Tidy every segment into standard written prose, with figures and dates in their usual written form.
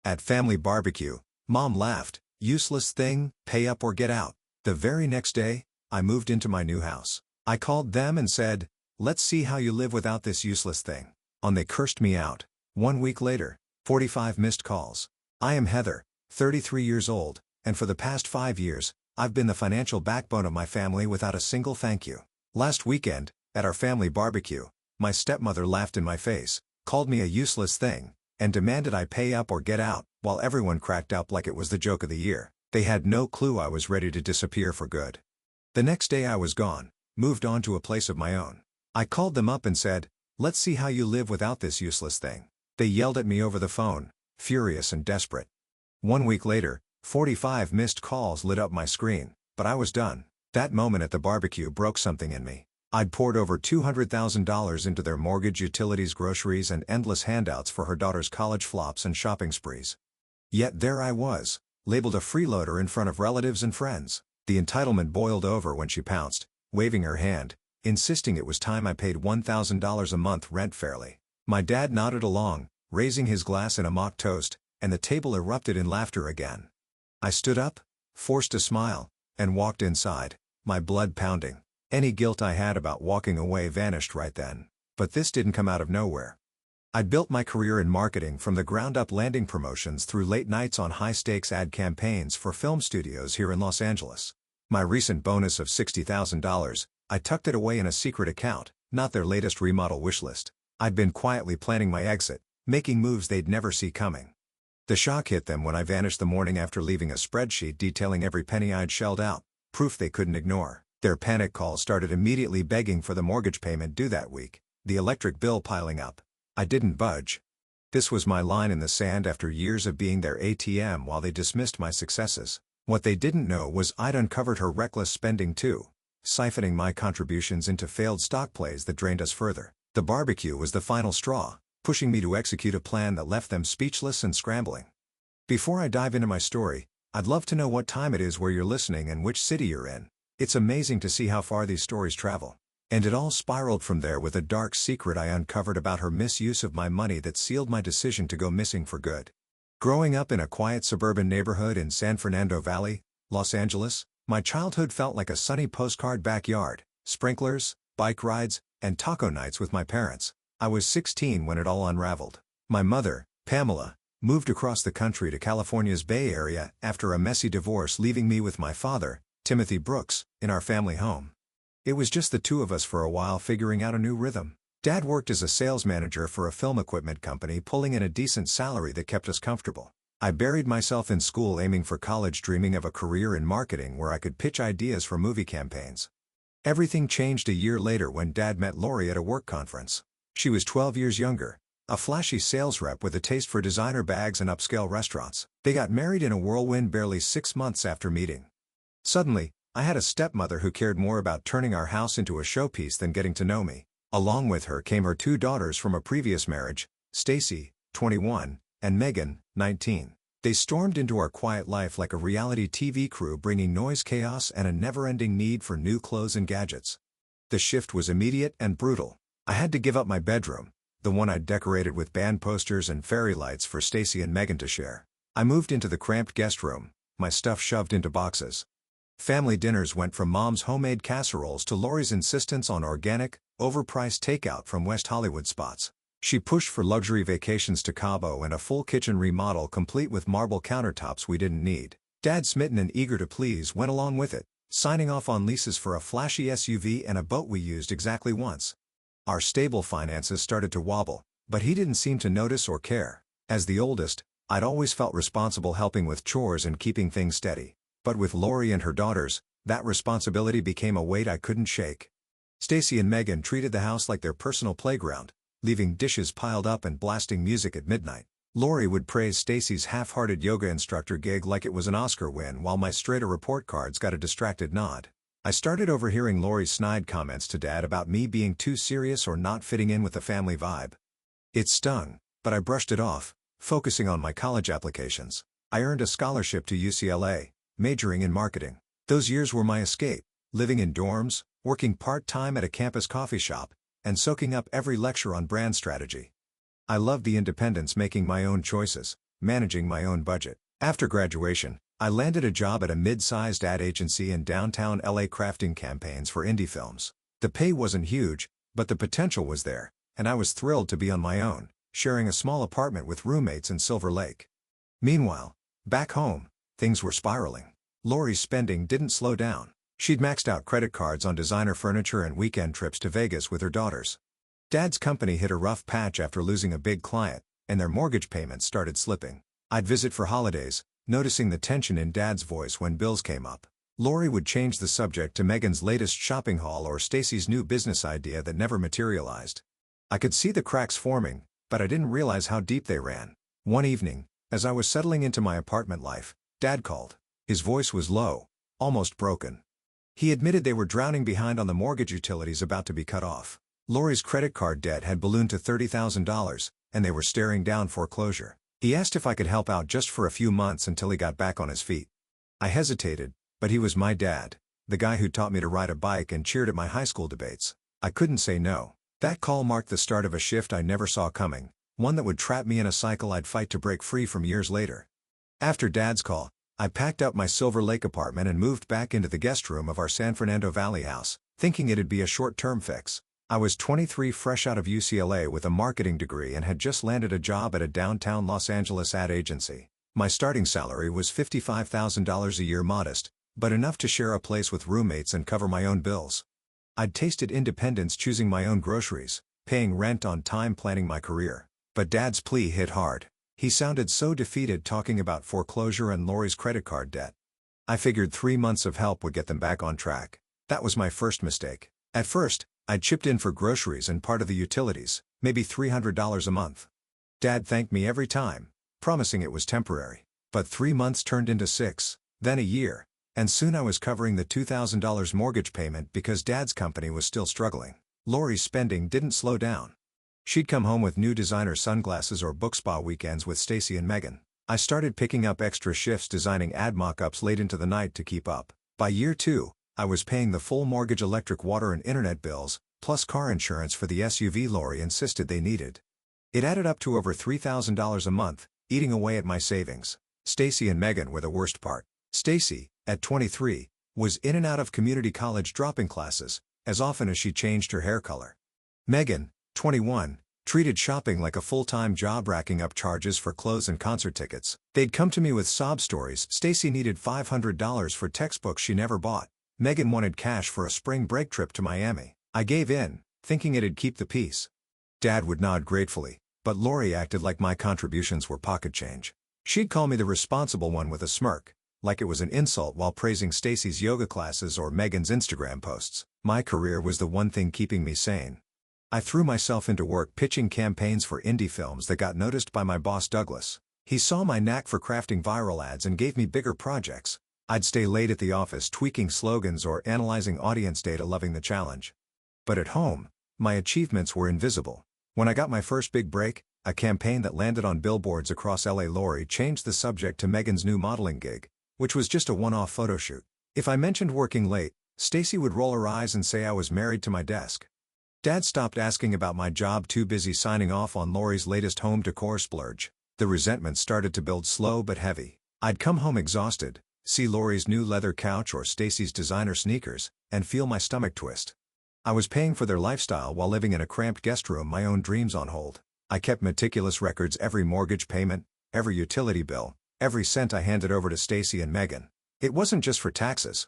At family barbecue, Mom laughed, "Useless thing, pay up or get out." The very next day, I moved into my new house. I called them and said, "Let's see how you live without this useless thing." They cursed me out. 1 week later, 45 missed calls. I am Heather, 33 years old, and for the past 5 years, I've been the financial backbone of my family without a single thank you. Last weekend, at our family barbecue, my stepmother laughed in my face, called me a useless thing, and demanded I pay up or get out, while everyone cracked up like it was the joke of the year. They had no clue I was ready to disappear for good. The next day I was gone, moved on to a place of my own. I called them up and said, "Let's see how you live without this useless thing." They yelled at me over the phone, furious and desperate. 1 week later, 45 missed calls lit up my screen, but I was done. That moment at the barbecue broke something in me. I'd poured over $200,000 into their mortgage, utilities, groceries, and endless handouts for her daughter's college flops and shopping sprees. Yet there I was, labeled a freeloader in front of relatives and friends. The entitlement boiled over when she pounced, waving her hand, insisting it was time I paid $1,000 a month rent fairly. My dad nodded along, raising his glass in a mock toast, and the table erupted in laughter again. I stood up, forced a smile, and walked inside, my blood pounding. Any guilt I had about walking away vanished right then. But this didn't come out of nowhere. I'd built my career in marketing from the ground up, landing promotions through late nights on high-stakes ad campaigns for film studios here in Los Angeles. My recent bonus of $60,000, I tucked it away in a secret account, not their latest remodel wishlist. I'd been quietly planning my exit, making moves they'd never see coming. The shock hit them when I vanished the morning after, leaving a spreadsheet detailing every penny I'd shelled out, proof they couldn't ignore. Their panic call started immediately, begging for the mortgage payment due that week, the electric bill piling up. I didn't budge. This was my line in the sand after years of being their ATM while they dismissed my successes. What they didn't know was I'd uncovered her reckless spending too, siphoning my contributions into failed stock plays that drained us further. The barbecue was the final straw, pushing me to execute a plan that left them speechless and scrambling. Before I dive into my story, I'd love to know what time it is where you're listening and which city you're in. It's amazing to see how far these stories travel. And it all spiraled from there with a dark secret I uncovered about her misuse of my money that sealed my decision to go missing for good. Growing up in a quiet suburban neighborhood in San Fernando Valley, Los Angeles, my childhood felt like a sunny postcard backyard, sprinklers, bike rides, and taco nights with my parents. I was 16 when it all unraveled. My mother, Pamela, moved across the country to California's Bay Area after a messy divorce, leaving me with my father, Timothy Brooks, in our family home. It was just the two of us for a while, figuring out a new rhythm. Dad worked as a sales manager for a film equipment company, pulling in a decent salary that kept us comfortable. I buried myself in school, aiming for college, dreaming of a career in marketing where I could pitch ideas for movie campaigns. Everything changed a year later when Dad met Lori at a work conference. She was 12 years younger, a flashy sales rep with a taste for designer bags and upscale restaurants. They got married in a whirlwind barely 6 months after meeting. Suddenly, I had a stepmother who cared more about turning our house into a showpiece than getting to know me. Along with her came her 2 daughters from a previous marriage, Stacy, 21, and Megan, 19. They stormed into our quiet life like a reality TV crew, bringing noise, chaos, and a never-ending need for new clothes and gadgets. The shift was immediate and brutal. I had to give up my bedroom, the one I'd decorated with band posters and fairy lights for Stacy and Megan to share. I moved into the cramped guest room, my stuff shoved into boxes. Family dinners went from Mom's homemade casseroles to Lori's insistence on organic, overpriced takeout from West Hollywood spots. She pushed for luxury vacations to Cabo and a full kitchen remodel complete with marble countertops we didn't need. Dad, smitten and eager to please, went along with it, signing off on leases for a flashy SUV and a boat we used exactly once. Our stable finances started to wobble, but he didn't seem to notice or care. As the oldest, I'd always felt responsible, helping with chores and keeping things steady. But with Lori and her daughters, that responsibility became a weight I couldn't shake. Stacy and Megan treated the house like their personal playground, leaving dishes piled up and blasting music at midnight. Lori would praise Stacy's half-hearted yoga instructor gig like it was an Oscar win, while my straighter report cards got a distracted nod. I started overhearing Lori's snide comments to Dad about me being too serious or not fitting in with the family vibe. It stung, but I brushed it off, focusing on my college applications. I earned a scholarship to UCLA, majoring in marketing. Those years were my escape, living in dorms, working part-time at a campus coffee shop, and soaking up every lecture on brand strategy. I loved the independence, making my own choices, managing my own budget. After graduation, I landed a job at a mid-sized ad agency in downtown LA crafting campaigns for indie films. The pay wasn't huge, but the potential was there, and I was thrilled to be on my own, sharing a small apartment with roommates in Silver Lake. Meanwhile, back home, things were spiraling. Lori's spending didn't slow down. She'd maxed out credit cards on designer furniture and weekend trips to Vegas with her daughters. Dad's company hit a rough patch after losing a big client, and their mortgage payments started slipping. I'd visit for holidays, noticing the tension in Dad's voice when bills came up. Lori would change the subject to Megan's latest shopping haul or Stacy's new business idea that never materialized. I could see the cracks forming, but I didn't realize how deep they ran. One evening, as I was settling into my apartment life, Dad called. His voice was low, almost broken. He admitted they were drowning behind on the mortgage utilities about to be cut off. Lori's credit card debt had ballooned to $30,000, and they were staring down foreclosure. He asked if I could help out just for a few months until he got back on his feet. I hesitated, but he was my dad, the guy who taught me to ride a bike and cheered at my high school debates. I couldn't say no. That call marked the start of a shift I never saw coming, one that would trap me in a cycle I'd fight to break free from years later. After Dad's call, I packed up my Silver Lake apartment and moved back into the guest room of our San Fernando Valley house, thinking it'd be a short-term fix. I was 23, fresh out of UCLA with a marketing degree, and had just landed a job at a downtown Los Angeles ad agency. My starting salary was $55,000 a year, modest, but enough to share a place with roommates and cover my own bills. I'd tasted independence, choosing my own groceries, paying rent on time, planning my career. But Dad's plea hit hard. He sounded so defeated, talking about foreclosure and Lori's credit card debt. I figured 3 months of help would get them back on track. That was my first mistake. At first, I'd chipped in for groceries and part of the utilities, maybe $300 a month. Dad thanked me every time, promising it was temporary. But 3 months turned into 6, then a year, and soon I was covering the $2,000 mortgage payment because Dad's company was still struggling. Lori's spending didn't slow down. She'd come home with new designer sunglasses or book spa weekends with Stacy and Megan. I started picking up extra shifts designing ad mock-ups late into the night to keep up. By year 2, I was paying the full mortgage, electric, water and internet bills, plus car insurance for the SUV Lori insisted they needed. It added up to over $3,000 a month, eating away at my savings. Stacy and Megan were the worst part. Stacy, at 23, was in and out of community college, dropping classes as often as she changed her hair color. Megan, 21, treated shopping like a full-time job, racking up charges for clothes and concert tickets. They'd come to me with sob stories. Stacy needed $500 for textbooks she never bought. Megan wanted cash for a spring break trip to Miami. I gave in, thinking it'd keep the peace. Dad would nod gratefully, but Lori acted like my contributions were pocket change. She'd call me the responsible one with a smirk, like it was an insult, while praising Stacy's yoga classes or Megan's Instagram posts. My career was the one thing keeping me sane. I threw myself into work pitching campaigns for indie films that got noticed by my boss Douglas. He saw my knack for crafting viral ads and gave me bigger projects. I'd stay late at the office tweaking slogans or analyzing audience data, loving the challenge. But at home, my achievements were invisible. When I got my first big break, a campaign that landed on billboards across LA, Lori changed the subject to Megan's new modeling gig, which was just a one-off photo shoot. If I mentioned working late, Stacy would roll her eyes and say I was married to my desk. Dad stopped asking about my job, too busy signing off on Lori's latest home decor splurge. The resentment started to build, slow but heavy. I'd come home exhausted, see Lori's new leather couch or Stacy's designer sneakers, and feel my stomach twist. I was paying for their lifestyle while living in a cramped guest room, my own dreams on hold. I kept meticulous records, every mortgage payment, every utility bill, every cent I handed over to Stacy and Megan. It wasn't just for taxes.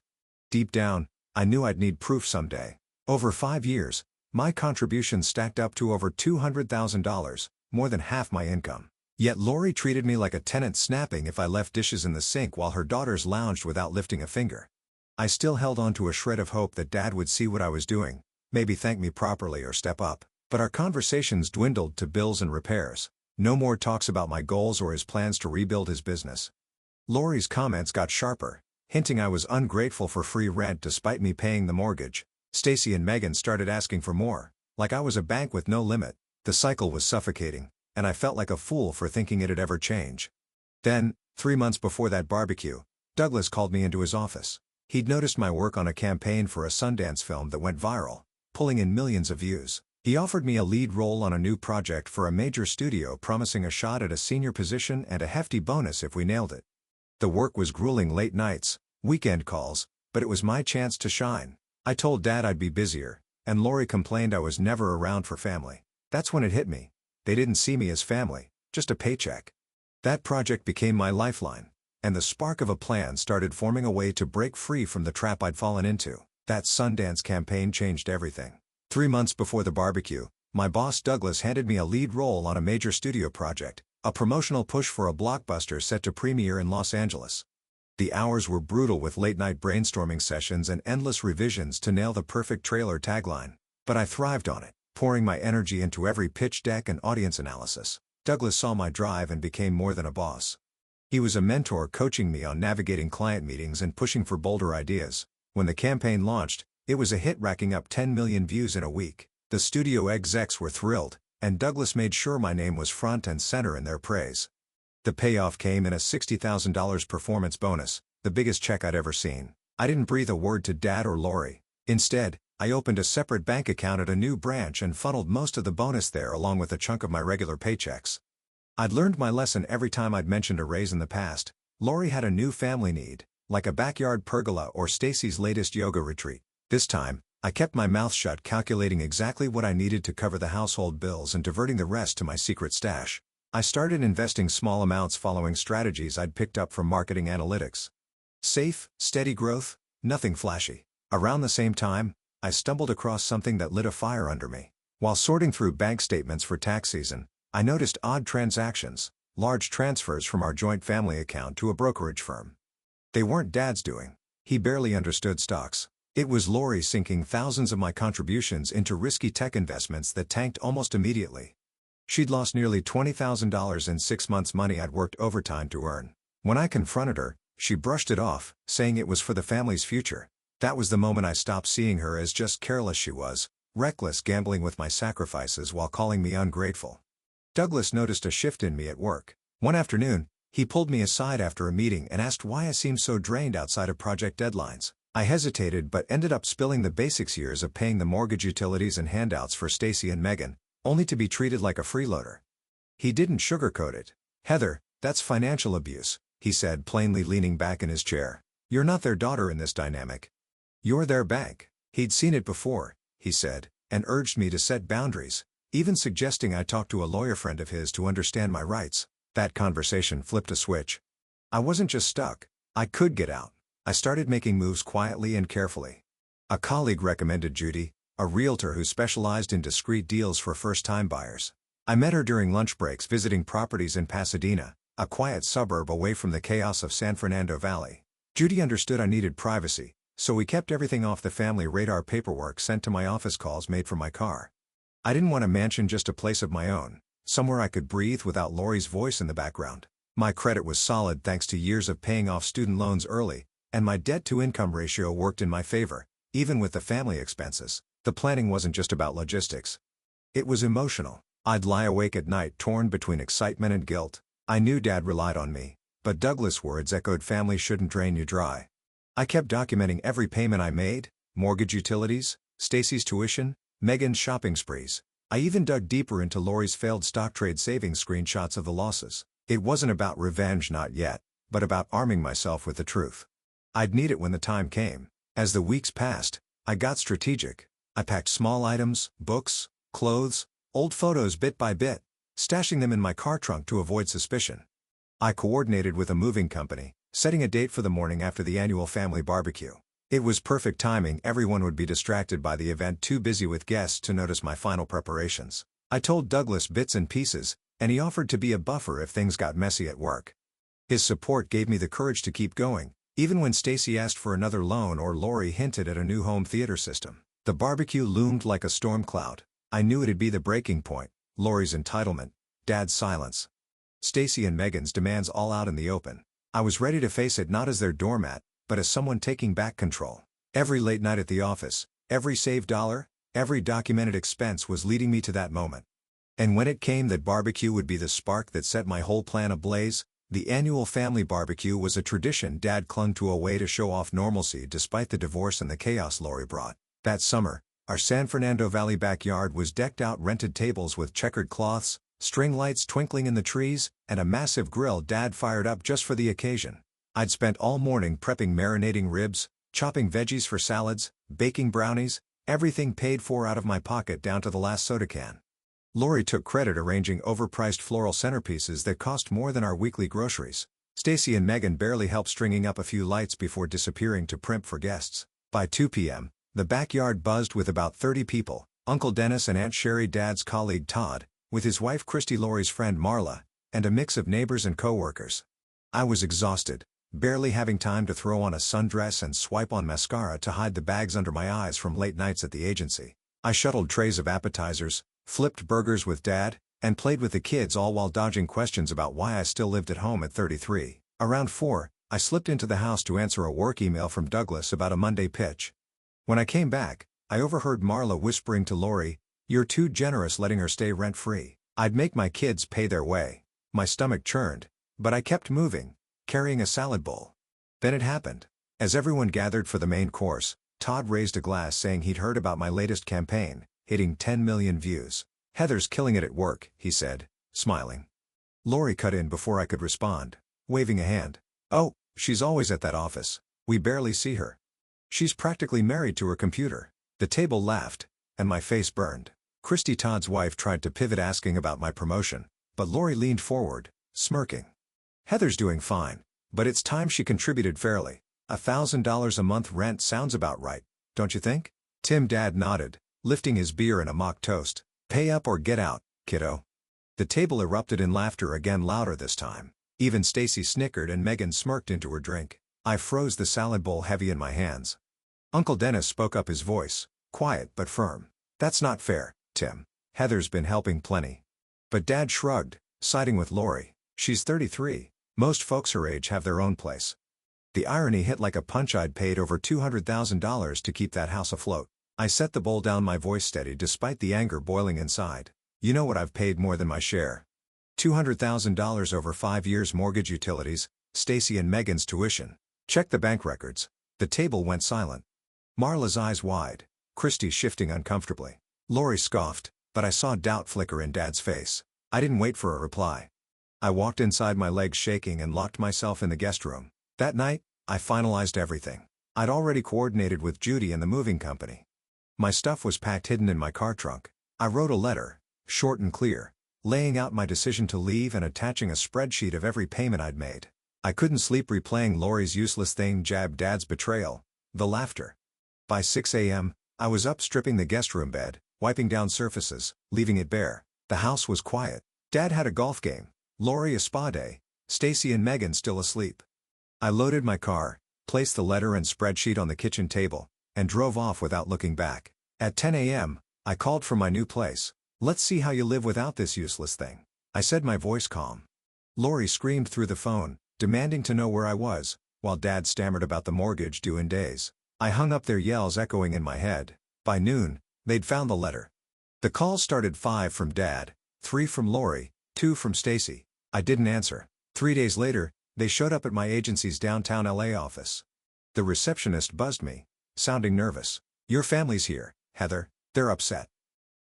Deep down, I knew I'd need proof someday. Over 5 years, my contributions stacked up to over $200,000, more than half my income. Yet Lori treated me like a tenant, snapping if I left dishes in the sink while her daughters lounged without lifting a finger. I still held on to a shred of hope that Dad would see what I was doing, maybe thank me properly or step up. But our conversations dwindled to bills and repairs. No more talks about my goals or his plans to rebuild his business. Lori's comments got sharper, hinting I was ungrateful for free rent despite me paying the mortgage. Stacy and Megan started asking for more, like I was a bank with no limit. The cycle was suffocating, and I felt like a fool for thinking it'd ever change. Then, 3 months before that barbecue, Douglas called me into his office. He'd noticed my work on a campaign for a Sundance film that went viral, pulling in millions of views. He offered me a lead role on a new project for a major studio, promising a shot at a senior position and a hefty bonus if we nailed it. The work was grueling: late nights, weekend calls, but it was my chance to shine. I told Dad I'd be busier, and Lori complained I was never around for family. That's when it hit me. They didn't see me as family, just a paycheck. That project became my lifeline, and the spark of a plan started forming, a way to break free from the trap I'd fallen into. That Sundance campaign changed everything. 3 months before the barbecue, my boss Douglas handed me a lead role on a major studio project, a promotional push for a blockbuster set to premiere in Los Angeles. The hours were brutal, with late-night brainstorming sessions and endless revisions to nail the perfect trailer tagline. But I thrived on it, pouring my energy into every pitch deck and audience analysis. Douglas saw my drive and became more than a boss. He was a mentor, coaching me on navigating client meetings and pushing for bolder ideas. When the campaign launched, it was a hit, racking up 10 million views in a week. The studio execs were thrilled, and Douglas made sure my name was front and center in their praise. The payoff came in a $60,000 performance bonus, the biggest check I'd ever seen. I didn't breathe a word to Dad or Lori. Instead, I opened a separate bank account at a new branch and funneled most of the bonus there, along with a chunk of my regular paychecks. I'd learned my lesson every time I'd mentioned a raise in the past. Lori had a new family need, like a backyard pergola or Stacy's latest yoga retreat. This time, I kept my mouth shut, calculating exactly what I needed to cover the household bills and diverting the rest to my secret stash. I started investing small amounts, following strategies I'd picked up from marketing analytics. Safe, steady growth, nothing flashy. Around the same time, I stumbled across something that lit a fire under me. While sorting through bank statements for tax season, I noticed odd transactions, large transfers from our joint family account to a brokerage firm. They weren't Dad's doing. He barely understood stocks. It was Lori sinking thousands of my contributions into risky tech investments that tanked almost immediately. She'd lost nearly $20,000 in 6 months, money I'd worked overtime to earn. When I confronted her, she brushed it off, saying it was for the family's future. That was the moment I stopped seeing her as just careless. She was reckless, gambling with my sacrifices while calling me ungrateful. Douglas noticed a shift in me at work. One afternoon, he pulled me aside after a meeting and asked why I seemed so drained outside of project deadlines. I hesitated, but ended up spilling the basics: years of paying the mortgage, utilities, and handouts for Stacy and Megan, only to be treated like a freeloader. He didn't sugarcoat it. "Heather, that's financial abuse," he said, plainly, leaning back in his chair. "You're not their daughter in this dynamic. You're their bank." He'd seen it before, he said, and urged me to set boundaries, even suggesting I talk to a lawyer friend of his to understand my rights. That conversation flipped a switch. I wasn't just stuck. I could get out. I started making moves quietly and carefully. A colleague recommended Judy, a realtor who specialized in discreet deals for first-time buyers. I met her during lunch breaks, visiting properties in Pasadena, a quiet suburb away from the chaos of San Fernando Valley. Judy understood I needed privacy, so we kept everything off the family radar: paperwork sent to my office, calls made from my car. I didn't want a mansion, just a place of my own, somewhere I could breathe without Lori's voice in the background. My credit was solid thanks to years of paying off student loans early, and my debt-to-income ratio worked in my favor, even with the family expenses. The planning wasn't just about logistics. It was emotional. I'd lie awake at night, torn between excitement and guilt. I knew Dad relied on me, but Douglas' words echoed: family shouldn't drain you dry. I kept documenting every payment I made: mortgage, utilities, Stacy's tuition, Megan's shopping sprees. I even dug deeper into Lori's failed stock trade savings, screenshots of the losses. It wasn't about revenge, not yet, but about arming myself with the truth. I'd need it when the time came. As the weeks passed, I got strategic. I packed small items, books, clothes, old photos bit by bit, stashing them in my car trunk to avoid suspicion. I coordinated with a moving company, setting a date for the morning after the annual family barbecue. It was perfect timing. Everyone would be distracted by the event, too busy with guests to notice my final preparations. I told Douglas bits and pieces, and he offered to be a buffer if things got messy at work. His support gave me the courage to keep going, even when Stacy asked for another loan or Lori hinted at a new home theater system. The barbecue loomed like a storm cloud. I knew it'd be the breaking point: Lori's entitlement, Dad's silence, Stacy and Megan's demands, all out in the open. I was ready to face it, not as their doormat, but as someone taking back control. Every late night at the office, every saved dollar, every documented expense was leading me to that moment. And when it came, that barbecue would be the spark that set my whole plan ablaze. The annual family barbecue was a tradition Dad clung to, a way to show off normalcy despite the divorce and the chaos Lori brought. That summer, Our San Fernando Valley backyard was decked out, rented tables with checkered cloths, string lights twinkling in the trees, and a massive grill Dad fired up just for the occasion. I'd spent all morning prepping marinating ribs, chopping veggies for salads, baking brownies, everything paid for out of my pocket down to the last soda can. Lori took credit arranging overpriced floral centerpieces that cost more than our weekly groceries. Stacy and Megan barely helped stringing up a few lights before disappearing to primp for guests. By 2 p.m., the backyard buzzed with about 30 people: Uncle Dennis and Aunt Sherry, Dad's colleague Todd, with his wife Christy, Lori's friend Marla, and a mix of neighbors and co-workers. I was exhausted, barely having time to throw on a sundress and swipe on mascara to hide the bags under my eyes from late nights at the agency. I shuttled trays of appetizers, flipped burgers with Dad, and played with the kids, all while dodging questions about why I still lived at home at 33. Around 4, I slipped into the house to answer a work email from Douglas about a Monday pitch. When I came back, I overheard Marla whispering to Lori, "You're too generous letting her stay rent-free. I'd make my kids pay their way." My stomach churned, but I kept moving, carrying a salad bowl. Then it happened. As everyone gathered for the main course, Todd raised a glass saying he'd heard about my latest campaign, hitting 10 million views. "Heather's killing it at work," he said, smiling. Lori cut in before I could respond, waving a hand. "Oh, she's always at that office. We barely see her. She's practically married to her computer." The table laughed, and my face burned. Christy, Todd's wife, tried to pivot, asking about my promotion, but Lori leaned forward, smirking. "Heather's doing fine, but it's time she contributed fairly. $1,000 a month rent sounds about right, don't you think?" Tim, Dad, nodded, lifting his beer in a mock toast. "Pay up or get out, kiddo." The table erupted in laughter again, louder this time. Even Stacy snickered and Megan smirked into her drink. I froze, the salad bowl heavy in my hands. Uncle Dennis spoke up, his voice quiet but firm. "That's not fair, Tim. Heather's been helping plenty." But Dad shrugged, siding with Lori. "She's 33. Most folks her age have their own place." The irony hit like a punch. I'd paid over $200,000 to keep that house afloat. I set the bowl down, my voice steady despite the anger boiling inside. "You know what I've paid more than my share? $200,000 over 5 years: mortgage, utilities, Stacy and Megan's tuition. Check the bank records." The table went silent. Marla's eyes wide, Christy shifting uncomfortably. Lori scoffed, but I saw doubt flicker in Dad's face. I didn't wait for a reply. I walked inside, my legs shaking, and locked myself in the guest room. That night, I finalized everything. I'd already coordinated with Judy and the moving company. My stuff was packed, hidden in my car trunk. I wrote a letter, short and clear, laying out my decision to leave and attaching a spreadsheet of every payment I'd made. I couldn't sleep replaying Lori's useless thing jab, Dad's betrayal, the laughter. By 6 a.m., I was up, stripping the guest room bed, wiping down surfaces, leaving it bare. The house was quiet. Dad had a golf game, Lori a spa day, Stacy and Megan still asleep. I loaded my car, placed the letter and spreadsheet on the kitchen table, and drove off without looking back. At 10 a.m., I called from my new place. "Let's see how you live without this useless thing," I said, my voice calm. Lori screamed through the phone, demanding to know where I was, while Dad stammered about the mortgage due in days. I hung up, their yells echoing in my head. By noon, they'd found the letter. The calls started: 5 from Dad, 3 from Lori, 2 from Stacy. I didn't answer. 3 days later, they showed up at my agency's downtown LA office. The receptionist buzzed me, sounding nervous. "Your family's here, Heather. They're upset."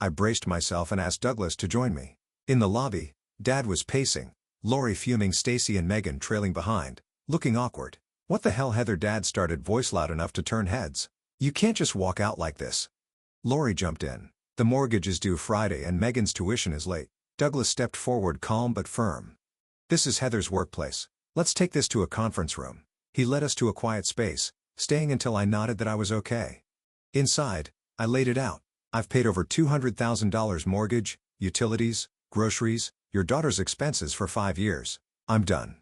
I braced myself and asked Douglas to join me. In the lobby, Dad was pacing, Lori fuming, Stacy and Megan trailing behind, looking awkward. "What the hell, Heather?" Dad started, voice loud enough to turn heads. "You can't just walk out like this." Lori jumped in. "The mortgage is due Friday and Megan's tuition is late." Douglas stepped forward, calm but firm. "This is Heather's workplace. Let's take this to a conference room." He led us to a quiet space, staying until I nodded that I was okay. Inside, I laid it out. "I've paid over $200,000 mortgage, utilities, groceries, your daughter's expenses for 5 years. I'm done."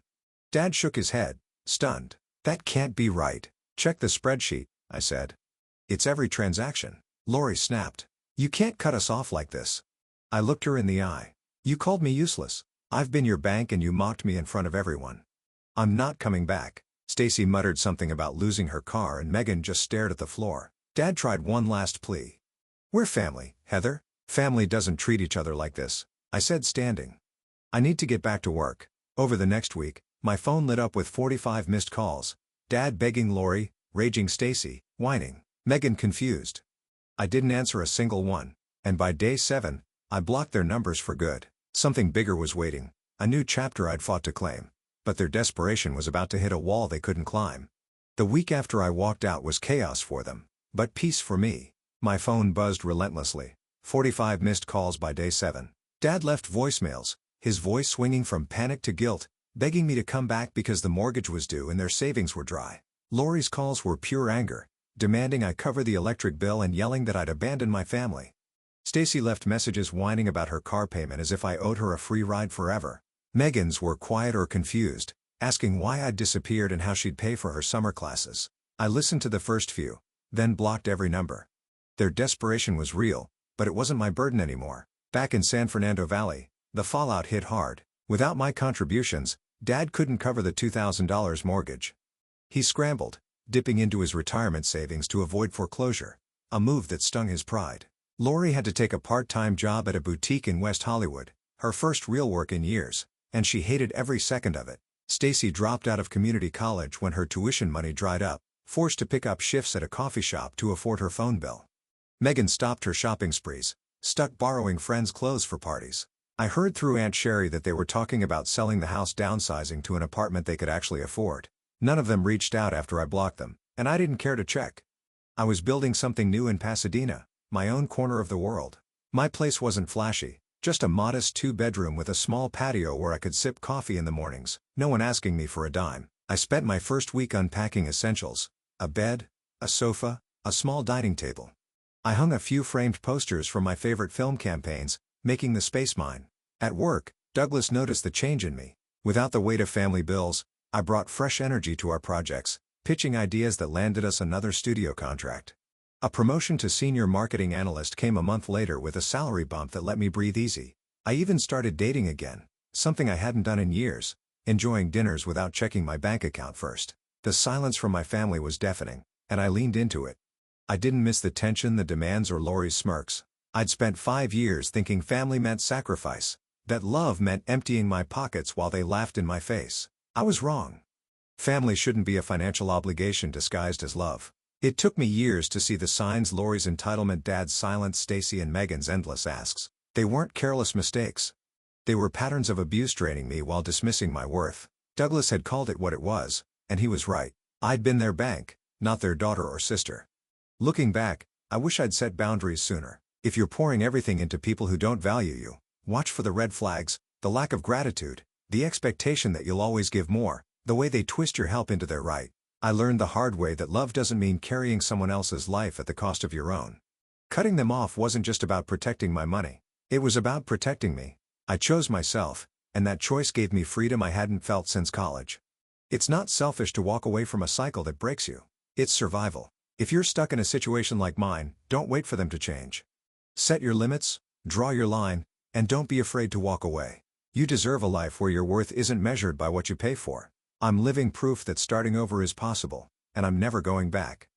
Dad shook his head, stunned. "That can't be right." "Check the spreadsheet," I said. "It's every transaction." Lori snapped. "You can't cut us off like this." I looked her in the eye. "You called me useless. I've been your bank and you mocked me in front of everyone. I'm not coming back." Stacy muttered something about losing her car and Megan just stared at the floor. Dad tried one last plea. "We're family, Heather. Family doesn't treat each other like this," I said, standing. "I need to get back to work." Over the next week, my phone lit up with 45 missed calls. Dad begging Lori, raging Stacy, whining, Megan confused. I didn't answer a single one. And by day 7, I blocked their numbers for good. Something bigger was waiting, a new chapter I'd fought to claim. But their desperation was about to hit a wall they couldn't climb. The week after I walked out was chaos for them, but peace for me. My phone buzzed relentlessly. 45 missed calls by day 7. Dad left voicemails, his voice swinging from panic to guilt, begging me to come back because the mortgage was due and their savings were dry. Lori's calls were pure anger, demanding I cover the electric bill and yelling that I'd abandoned my family. Stacy left messages whining about her car payment as if I owed her a free ride forever. Megan's were quiet or confused, asking why I'd disappeared and how she'd pay for her summer classes. I listened to the first few, then blocked every number. Their desperation was real, but it wasn't my burden anymore. Back in San Fernando Valley, the fallout hit hard. Without my contributions, Dad couldn't cover the $2,000 mortgage. He scrambled, dipping into his retirement savings to avoid foreclosure, a move that stung his pride. Lori had to take a part-time job at a boutique in West Hollywood, her first real work in years, and she hated every second of it. Stacy dropped out of community college when her tuition money dried up, forced to pick up shifts at a coffee shop to afford her phone bill. Megan stopped her shopping sprees, stuck borrowing friends' clothes for parties. I heard through Aunt Sherry that they were talking about selling the house, downsizing to an apartment they could actually afford. None of them reached out after I blocked them, and I didn't care to check. I was building something new in Pasadena, my own corner of the world. My place wasn't flashy, just a modest 2-bedroom with a small patio where I could sip coffee in the mornings, no one asking me for a dime. I spent my first week unpacking essentials: a bed, a sofa, a small dining table. I hung a few framed posters from my favorite film campaigns, making the space mine. At work, Douglas noticed the change in me. Without the weight of family bills, I brought fresh energy to our projects, pitching ideas that landed us another studio contract. A promotion to senior marketing analyst came a month later with a salary bump that let me breathe easy. I even started dating again, something I hadn't done in years, enjoying dinners without checking my bank account first. The silence from my family was deafening, and I leaned into it. I didn't miss the tension, the demands, or Lori's smirks. I'd spent 5 years thinking family meant sacrifice, that love meant emptying my pockets while they laughed in my face. I was wrong. Family shouldn't be a financial obligation disguised as love. It took me years to see the signs: Lori's entitlement, Dad's silence, Stacy and Megan's endless asks. They weren't careless mistakes. They were patterns of abuse draining me while dismissing my worth. Douglas had called it what it was, and he was right. I'd been their bank, not their daughter or sister. Looking back, I wish I'd set boundaries sooner. If you're pouring everything into people who don't value you, watch for the red flags: the lack of gratitude, the expectation that you'll always give more, the way they twist your help into their right. I learned the hard way that love doesn't mean carrying someone else's life at the cost of your own. Cutting them off wasn't just about protecting my money. It was about protecting me. I chose myself, and that choice gave me freedom I hadn't felt since college. It's not selfish to walk away from a cycle that breaks you. It's survival. If you're stuck in a situation like mine, don't wait for them to change. Set your limits, draw your line, and don't be afraid to walk away. You deserve a life where your worth isn't measured by what you pay for. I'm living proof that starting over is possible, and I'm never going back.